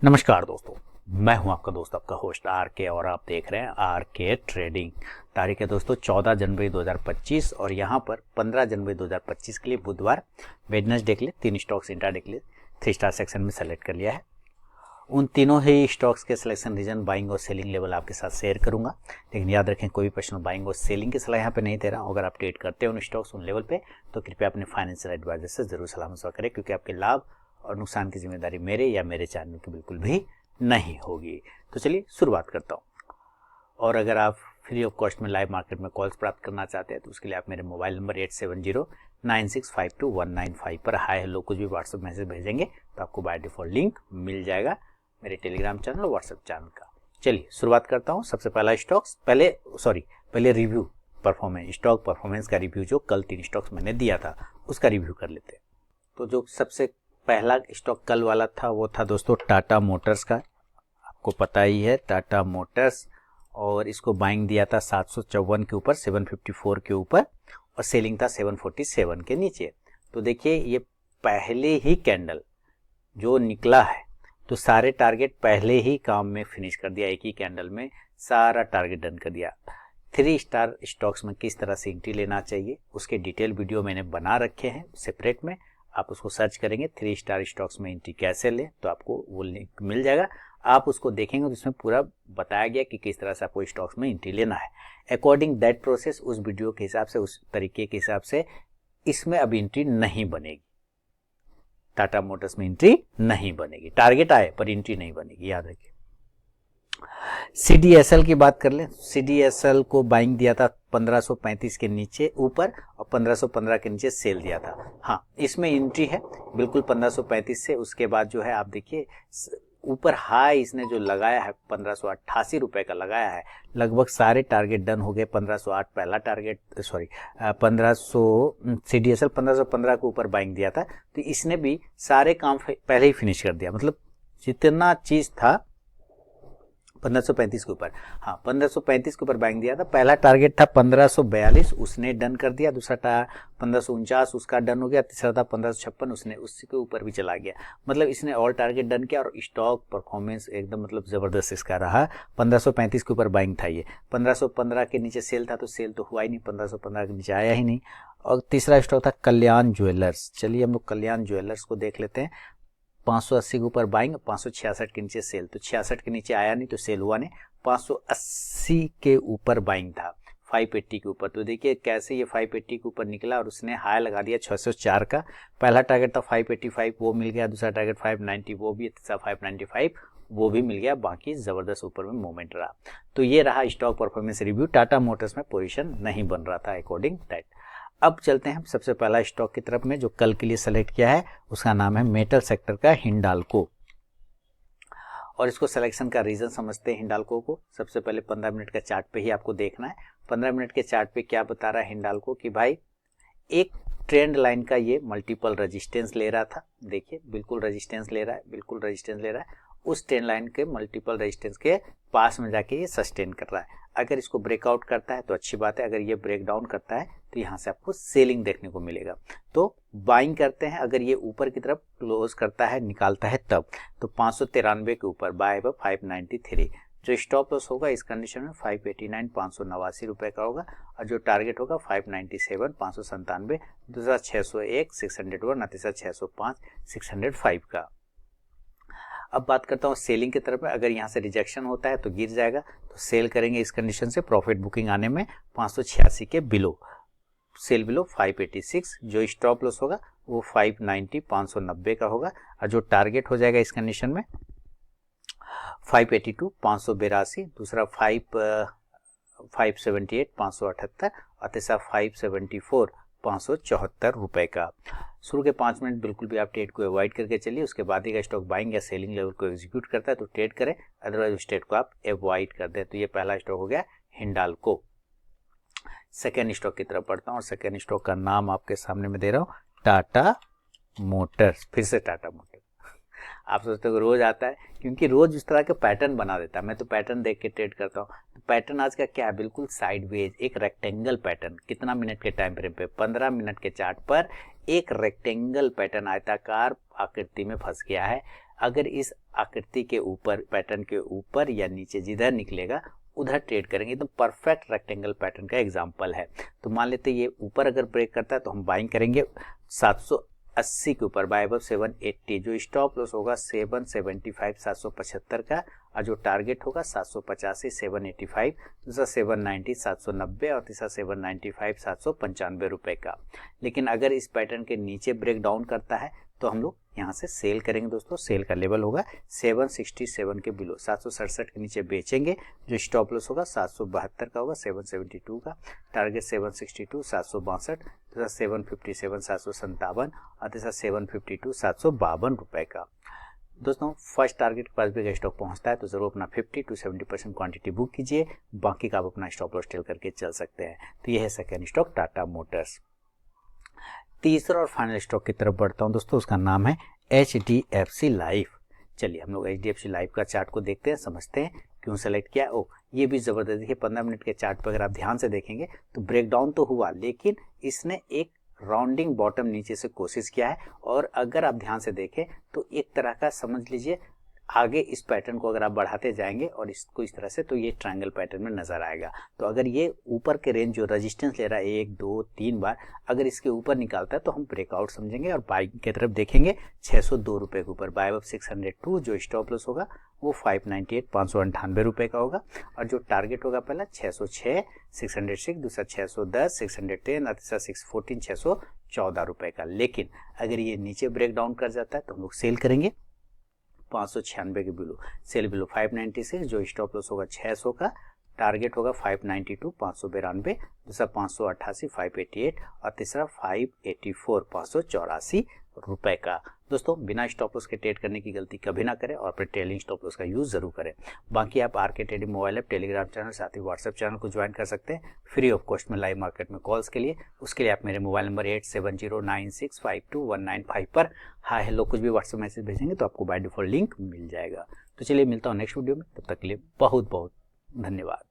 नमस्कार दोस्तों, मैं हूं आपका दोस्त, आपका होस्ट आर के, और आप देख रहे हैं आर के ट्रेडिंग। तारीख है दोस्तों 14 जनवरी 2025 और यहां पर 15 जनवरी 2025 के लिए बुधवार वेडनेसडे के लिए 3 स्टॉक्स इंट्राडे के लिए 3 स्टार सेक्शन में सेलेक्ट कर लिया है। उन तीनों ही स्टॉक्स के सिलेक्शन रीजन, बाइंग और सेलिंग लेवल आपके साथ शेयर करूंगा। लेकिन याद रखें, कोई भी पर्सनल बाइंग और सेलिंग की सलाह यहाँ पे नहीं दे रहा हूँ। अगर आप ट्रेड करते हो उन स्टॉक्स उन लेवल पे, तो कृपया अपने फाइनेंशियल एडवाइजर से जरूर सलाह मशवरा करें, क्योंकि आपके लाभ और नुकसान की जिम्मेदारी मेरे या मेरे चैनल की बिल्कुल भी नहीं होगी। तो चलिए शुरुआत करता हूँ। और अगर आप फ्री ऑफ कॉस्ट में लाइव मार्केट में कॉल्स प्राप्त करना चाहते हैं तो उसके लिए आप मेरे मोबाइल नंबर 8709652195 पर हाय हेलो कुछ भी व्हाट्सएप मैसेज भेजेंगे तो आपको बाय डिफॉल्ट लिंक मिल जाएगा मेरे टेलीग्राम चैनल और व्हाट्सएप चैनल का। चलिए शुरुआत करता हूँ। सबसे पहला स्टॉक्स पहले रिव्यू परफॉर्मेंस, स्टॉक परफॉर्मेंस का रिव्यू जो कल 3 स्टॉक्स मैंने दिया था उसका रिव्यू कर लेते हैं। तो जो सबसे पहला स्टॉक कल वाला था वो था दोस्तों टाटा मोटर्स का। आपको पता ही है टाटा मोटर्स, और इसको बाइंग दिया था 754 के ऊपर, 754 के ऊपर, और सेलिंग था 747 के नीचे। तो देखिए ये पहले ही कैंडल जो निकला है तो सारे टारगेट पहले ही काम में फिनिश कर दिया, एक ही कैंडल में सारा टारगेट डन कर दिया। 3 स्टार स्टॉक्स में किस तरह से एंट्री लेना चाहिए उसके डिटेल वीडियो मैंने बना रखे हैं सेपरेट में, आप उसको सर्च करेंगे 3 स्टार स्टॉक्स में एंट्री कैसे लें तो आपको वो लिंक मिल जाएगा। आप उसको देखेंगे तो इसमें पूरा बताया गया कि किस तरह से आपको स्टॉक्स में एंट्री लेना है। अकॉर्डिंग दैट प्रोसेस, उस वीडियो के हिसाब से, उस तरीके के हिसाब से इसमें अब एंट्री नहीं बनेगी। टाटा मोटर्स में एंट्री नहीं बनेगी, टारगेट आए पर एंट्री नहीं बनेगी, याद रखिए। CDSL की बात कर लें। CDSL को बाइंग दिया था 1535 के नीचे ऊपर और 1515 के नीचे सेल दिया था। हाँ, इसमें एंट्री है बिल्कुल 1535 से। उसके बाद जो है आप देखिए ऊपर हाई इसने जो लगाया है 1588 रुपए का लगाया है। लगभग सारे टारगेट डन हो गए। 1508 पहला टारगेट, 1500 CDSL 1515 के ऊपर बाइंग दिया था, तो इसने भी सारे काम पहले ही फिनिश कर दिया। मतलब जितना चीज था 1535 के ऊपर, हाँ 1535 के ऊपर बाइंग दिया था। पहला टारगेट था 1542, उसने डन कर दिया। दूसरा था 1549, उसका डन हो गया। तीसरा था 1556, उसने उसके ऊपर भी चला गया। मतलब इसने ऑल टारगेट डन किया और स्टॉक परफॉर्मेंस एकदम मतलब जबरदस्त इसका रहा। 1535 के ऊपर बाइंग था ये। 1515 के नीचे सेल था तो सेल तो हुआ ही नहीं, 1515 के नीचे आया ही नहीं। और तीसरा स्टॉक था कल्याण ज्वेलर्स। चलिए हम लोग कल्याण ज्वेलर्स को देख लेते हैं। 580 के ऊपर बाइंग, 566 के नीचे सेल, तो 66 के नीचे आया नहीं तो सेल हुआ नहीं। 580 के ऊपर बाइंग था 580 के ऊपर। तो देखिए कैसे ये 580 के ऊपर निकला और उसने हाई लगा दिया 604 का। पहला टारगेट था 585, वो मिल गया। दूसरा टारगेट 590, वो भी। तीसरा 595, वो भी मिल गया। बाकी जबरदस्त ऊपर में मूवमेंट रहा। तो ये रहा stock performance review. Tata Motors में पोजीशन नहीं बन रहा था अकॉर्डिंग दैट। अब चलते हैं सबसे पहला स्टॉक की तरफ में जो कल के लिए सेलेक्ट किया है, उसका नाम है मेटल सेक्टर का हिंडाल्को। और इसको सिलेक्शन का रीजन समझते हैं हिंडाल्को को। सबसे पहले 15 मिनट का चार्ट पे ही आपको देखना है। 15 मिनट के चार्ट पे क्या बता रहा है हिंडाल्को कि भाई एक ट्रेंड लाइन का ये मल्टीपल रेजिस्टेंस ले रहा था। देखिए बिल्कुल रेजिस्टेंस ले रहा है, बिल्कुल रेजिस्टेंस ले रहा है। उस ट्रेंड लाइन के मल्टीपल रेजिस्टेंस के पास में जाके ये सस्टेन कर रहा है। अगर इसको ब्रेकआउट करता है तो अच्छी बात है, अगर ये ब्रेक डाउन करता है तो यहाँ से आपको सेलिंग देखने को मिलेगा। तो बाइंग करते हैं। अगर ये ऊपर की तरफ क्लोज करता है, निकालता है तब, तो 593 के ऊपर बाय बाय 593। जो स्टॉप लॉस होगा इस कंडीशन में 589, 589 रुपए का होगा। और जो टारगेट होगा 597, 597। दूसरा 601, 601, तीसरा 605, 605 का। अब बात करता हूँ सेलिंग की तरफ में। अगर यहाँ से रिजेक्शन होता है तो गिर जाएगा, तो सेल करेंगे इस कंडीशन से। प्रॉफिट बुकिंग आने में 586 के बिलो, सेल बिलो 586। जो स्टॉप लॉस होगा वो 590, 590 का होगा। और जो टारगेट हो जाएगा इस कंडीशन में 582, 582। दूसरा 578, 578। और तीसरा 574, 574 रुपए का। शुरू के 5 मिनट बिल्कुल भी आप ट्रेड को अवॉइड करके चलिए। उसके बाद ही का स्टॉक बाइंग या सेलिंग लेवल को एग्जीक्यूट करता है तो ट्रेड करें, अदरवाइज उस ट्रेड को आप अवॉइड कर दें। तो ये पहला स्टॉक हो गया हिंडाल्को। सेकेंड स्टॉक की तरफ बढ़ता हूँ और सेकेंड स्टॉक का नाम आपके सामने में दे रहा हूँ, टाटा मोटर्स। फिर से टाटा मोटर्स। आप सोचते हो रोज आता है, क्योंकि रोज इस तरह के पैटर्न बना देता है। मैं तो पैटर्न देख के ट्रेड करता हूँ। तो पैटर्न आज का क्या है, बिल्कुल साइडवेज एक रेक्टेंगल पैटर्न। कितना मिनट के टाइम फ्रेम पे, 15 मिनट के चार्ट पर एक रेक्टेंगल पैटर्न आयताकार आकृति में फंस गया है। अगर इस आकृति के ऊपर, पैटर्न के ऊपर या नीचे जिधर निकलेगा उधर ट्रेड करेंगे। तो परफेक्ट रेक्टेंगल पैटर्न का एग्जांपल है। तो मान लेते ये ऊपर अगर ब्रेक करता है तो हम बाइंग करेंगे 780 के ऊपर, बाय अबव 780। जो स्टॉप लॉस होगा 775 775 का, और जो टारगेट होगा 785 785, दूसरा 790 790 और तीसरा 795 795 रुपए का। लेकिन अगर इस पैटर्न के नीचे ब्रेक डाउन करता है तो हम लोग यहाँ से सेल करेंगे दोस्तों। सेल का लेवल होगा 767 के बिलो, 767 के नीचे बेचेंगे। जो स्टॉप लॉस होगा 772 का होगा, 772 का, टारगेट 762 762, दूसरा 757 757 और तीसरा 752 752 रुपए का। दोस्तों फर्स्ट टारगेट के पास भी स्टॉक पहुंचता है तो जरूर अपना 50 to 70% क्वांटिटी बुक कीजिए, बाकी का आप अपना स्टॉप लॉस टेल करके चल सकते हैं। तो यह है सेकेंड स्टॉक टाटा मोटर्स। तीसरा और फाइनल स्टॉक की तरफ बढ़ता हूं दोस्तों, उसका नाम है HDFC लाइफ। चलिए हम लोग HDFC लाइफ का चार्ट को देखते हैं, समझते हैं क्यों सेलेक्ट किया। ओ ये भी जबरदस्त, देखिए 15 मिनट के चार्ट पर अगर आप ध्यान से देखेंगे तो ब्रेकडाउन तो हुआ, लेकिन इसने एक राउंडिंग बॉटम नीचे से कोशिश किया है। और अगर आप ध्यान से देखें तो एक तरह का समझ लीजिए आगे इस पैटर्न को अगर आप बढ़ाते जाएंगे और इसको इस तरह से, तो ये ट्रायंगल पैटर्न में नजर आएगा। तो अगर ये ऊपर के रेंज जो रेजिस्टेंस ले रहा है 1 2 3 बार, अगर इसके ऊपर निकालता है तो हम ब्रेकआउट समझेंगे और बाइंग की तरफ देखेंगे 602 रुपए के ऊपर, बाय अबव 602। जो स्टॉप लॉस होगा वो 598 598 रुपए का होगा, और जो टारगेट होगा पहला 606 606, दूसरा 610 610 और तीसरा 614 614 रुपए का। लेकिन अगर ये नीचे ब्रेक डाउन कर जाता है तो हम लोग सेल करेंगे 596 के बिलो, सेल बिलो 596। जो स्टॉप लॉस होगा 600 का, टारगेट होगा 592 592, दूसरा 588 588 और तीसरा 584 584 रुपए का। दोस्तों बिना स्टॉप लॉस के ट्रेड करने की गलती कभी ना करें और अपने ट्रेलिंग स्टॉप लॉस का यूज जरूर करें। बाकी आप RK trading mobile app, Telegram channel, साथ ही व्हाट्सएप चैनल को ज्वाइन कर सकते हैं फ्री ऑफ कॉस्ट में लाइव मार्केट में कॉल्स के लिए। उसके लिए आप मेरे मोबाइल नंबर 8709652195 पर हाय हेलो कुछ भी व्हाट्सएप मैसेज भेजेंगे तो आपको बाय डिफॉल्ट लिंक मिल जाएगा। तो चलिए मिलता हूँ नेक्स्ट वीडियो में, तब तक के लिए बहुत बहुत धन्यवाद।